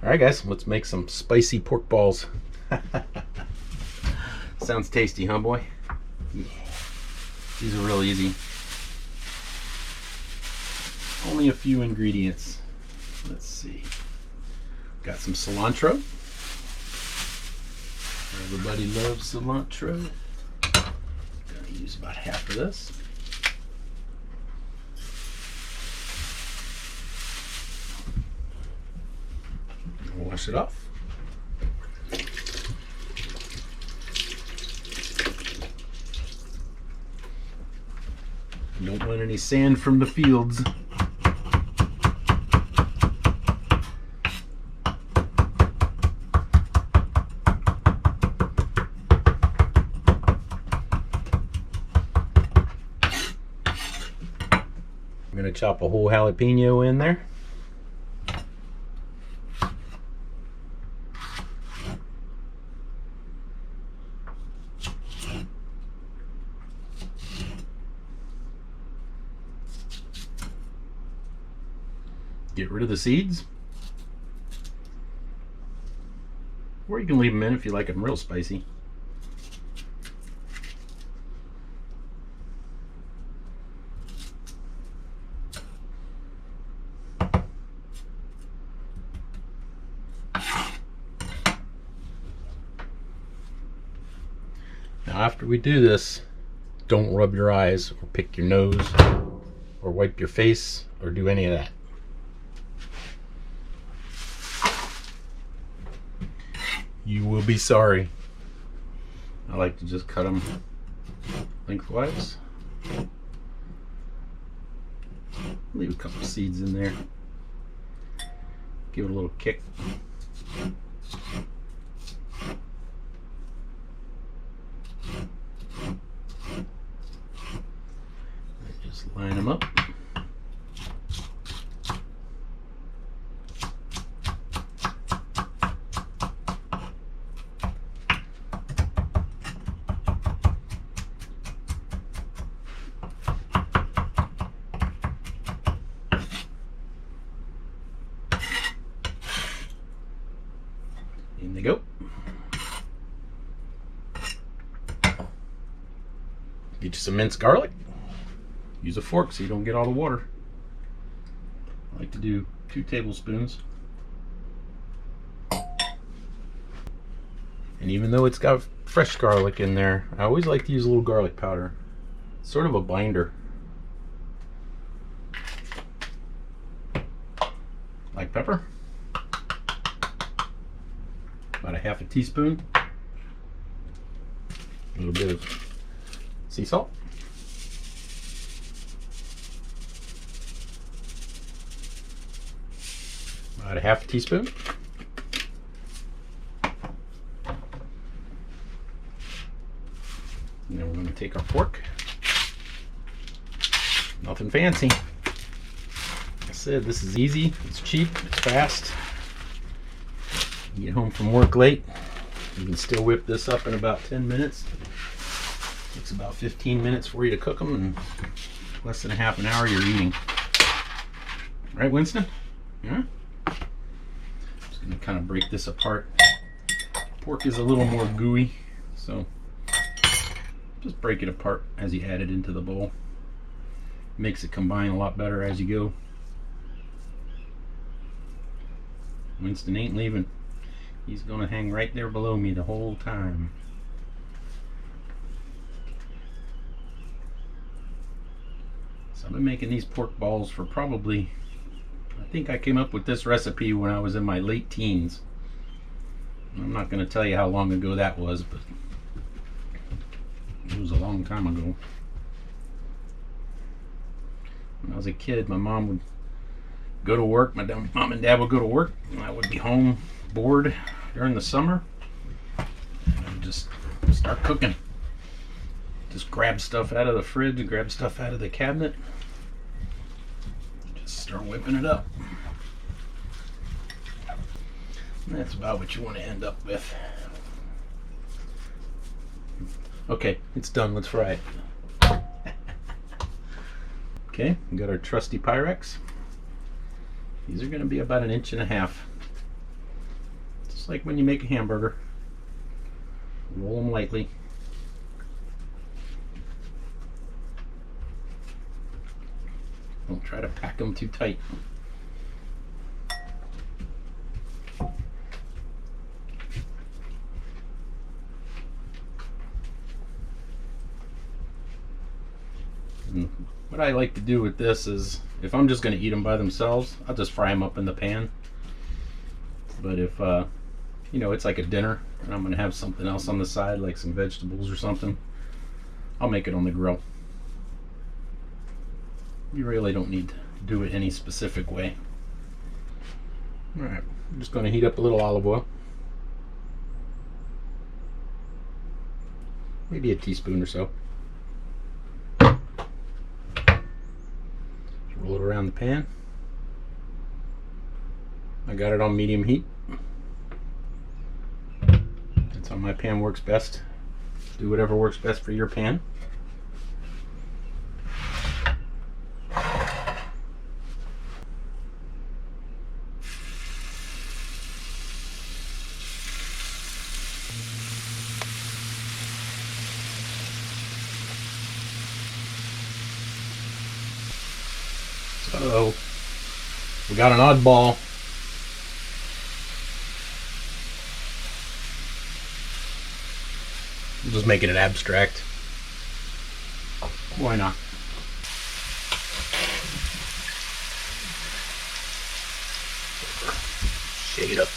Alright guys, let's make some spicy pork balls. Sounds tasty, huh boy? Yeah. These are real easy. Only a few ingredients. Let's see. Got some cilantro. Everybody loves cilantro. Gonna use about half of this. Wash it off. Don't want any sand from the fields. I'm going to chop a whole jalapeno in there. Get rid of the seeds. Or you can leave them in if you like them real spicy. Now after we do this, don't rub your eyes or pick your nose or wipe your face or do any of that. You will be sorry. I like to just cut them lengthwise. Leave a couple seeds in there. Give it a little kick. Just line them up. In they go. Get you some minced garlic. Use a fork so you don't get all the water. I like to do 2 tablespoons. And even though it's got fresh garlic in there, I always like to use a little garlic powder. It's sort of a binder. Like pepper. About a half a teaspoon. A little bit of sea salt. About a half a teaspoon. And then we're going to take our pork. Nothing fancy. Like I said, this is easy, it's cheap, it's fast. You get home from work late, you can still whip this up in about 10 minutes. It takes about 15 minutes for you to cook them, and less than a half an hour you're eating. Right, Winston? Yeah? Just gonna kind of break this apart. Pork is a little more gooey, so just break it apart as you add it into the bowl. Makes it combine a lot better as you go. Winston ain't leaving. He's gonna hang right there below me the whole time. So I've been making these pork balls for probably, I think I came up with this recipe when I was in my late teens. I'm not gonna tell you how long ago that was, but it was a long time ago. When I was a kid, my mom would go to work, my mom and dad would go to work, and I would be home bored during the summer, and I'd just start cooking. Just grab stuff out of the fridge and grab stuff out of the cabinet. Just start whipping it up. And that's about what you want to end up with. Okay, it's done. Let's fry it. Okay, we got our trusty Pyrex. These are going to be about 1.5 inches. Just like when you make a hamburger. Roll them lightly. Don't try to pack them too tight. And what I like to do with this is, if I'm just going to eat them by themselves, I'll just fry them up in the pan. But if you know, it's like a dinner and I'm going to have something else on the side, like some vegetables or something, I'll make it on the grill. You really don't need to do it any specific way. Alright, I'm just going to heat up a little olive oil. Maybe a teaspoon or so. Roll it around the pan. I got it on medium heat. That's how my pan works best. Do whatever works best for your pan. So we got an oddball. I'm just making it abstract. Why not? Shake it up.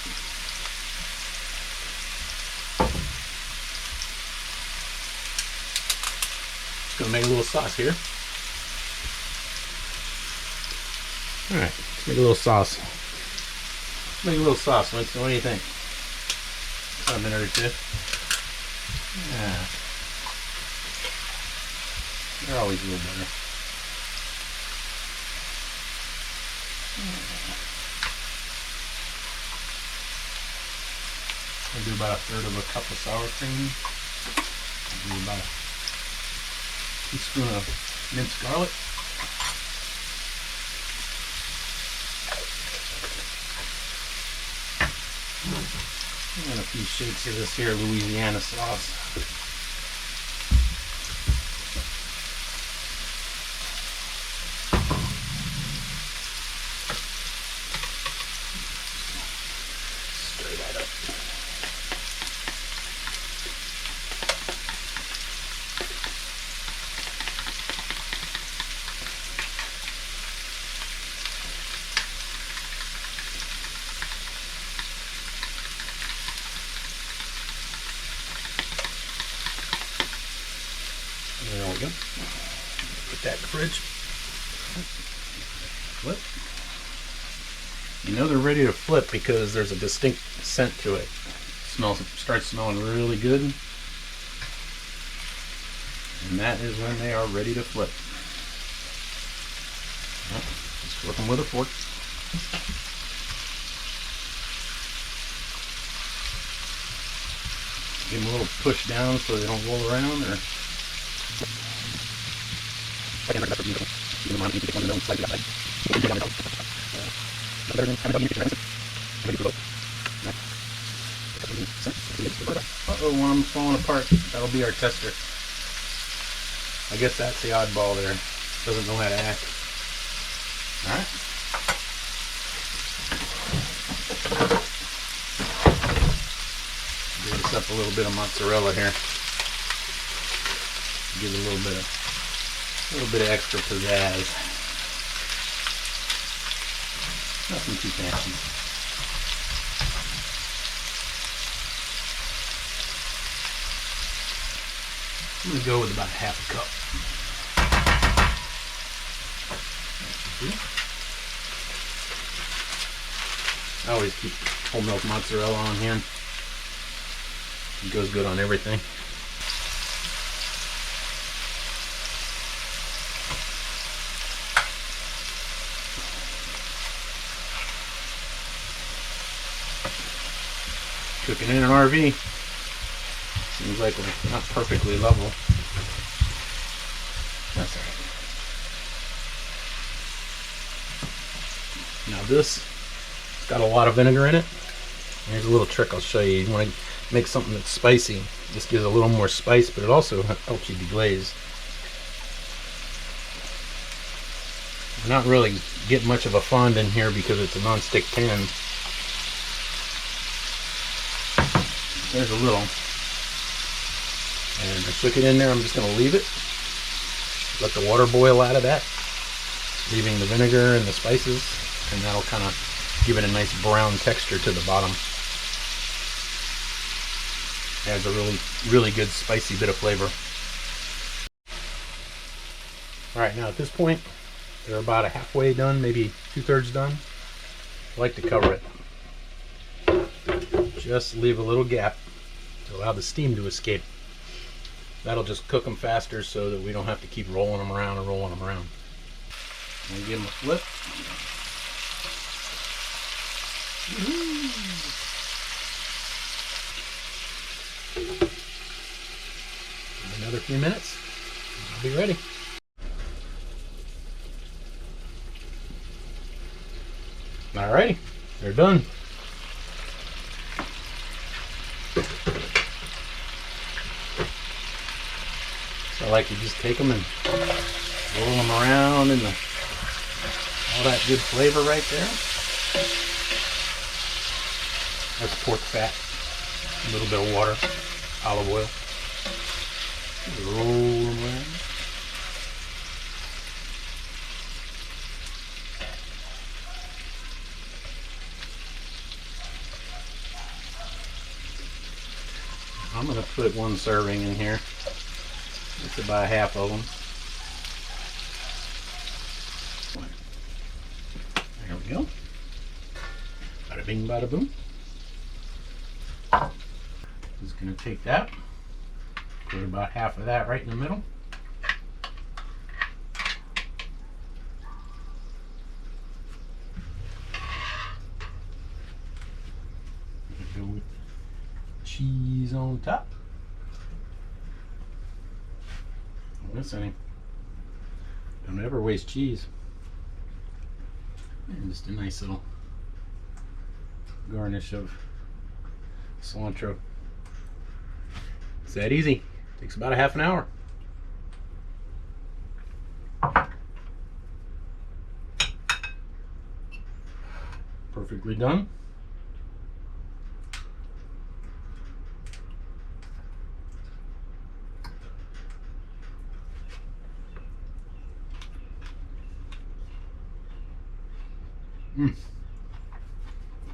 Just gonna make a little sauce here. Alright, let's make a little sauce. Make a little sauce, Winston. What do you think? About a minute or two. Yeah. They're always a little better. I'll do about 1/3 of a cup of sour cream. I'll do about a teaspoon of minced garlic. And a few shakes of this here Louisiana sauce. Stir that up. There we go. Put that in the fridge. Flip. You know they're ready to flip because there's a distinct scent to it. Starts smelling really good. And that is when they are ready to flip. Just flip them with a fork. Give them a little push down so they don't roll around. Or uh-oh, one of them's falling apart. That'll be our tester. I guess that's the oddball there. Doesn't know how to act. Alright. Give this up a little bit of mozzarella here. Give it a little bit of extra pizzazz. Nothing too fancy. I'm going to go with about 1/2 cup. I always keep whole milk mozzarella on hand. It goes good on everything. Cooking in an RV. Seems like we're not perfectly level. That's alright. Now this has got a lot of vinegar in it. Here's a little trick I'll show you. You want to make something that's spicy. This gives a little more spice, but it also helps you deglaze. We're not really getting much of a fond in here because it's a non-stick pan. There's a little. And I took it in there. I'm just going to leave it. Let the water boil out of that, leaving the vinegar and the spices, and that'll kind of give it a nice brown texture to the bottom. Adds a really good spicy bit of flavor. Alright, now at this point, they're about a halfway done, maybe 2/3 done. I like to cover it. Just leave a little gap to allow the steam to escape. That'll just cook them faster so that we don't have to keep rolling them around and rolling them around. And give them a flip. Another few minutes, I'll be ready. Alrighty, they're done. So I like to just take them and roll them around in all that good flavor right there. That's pork fat, a little bit of water, olive oil. Roll them around. I'm going to put one serving in here. It's about half of them. There we go. Bada bing, bada boom. Just going to take that, put about half of that right in the middle. Go with cheese on top. Don't miss any. Don't ever waste cheese. And just a nice little garnish of cilantro. It's that easy. Takes about a half an hour. Perfectly done.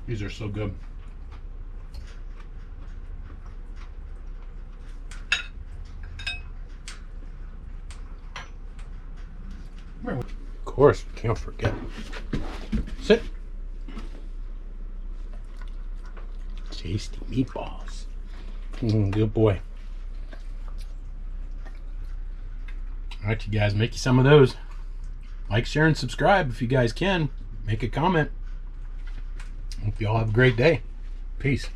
These are so good. Of course, can't forget. Sit. Tasty meatballs. Good boy. Alright, you guys, make you some of those. Like, share, and subscribe if you guys can. Make a comment. Hope you all have a great day. Peace.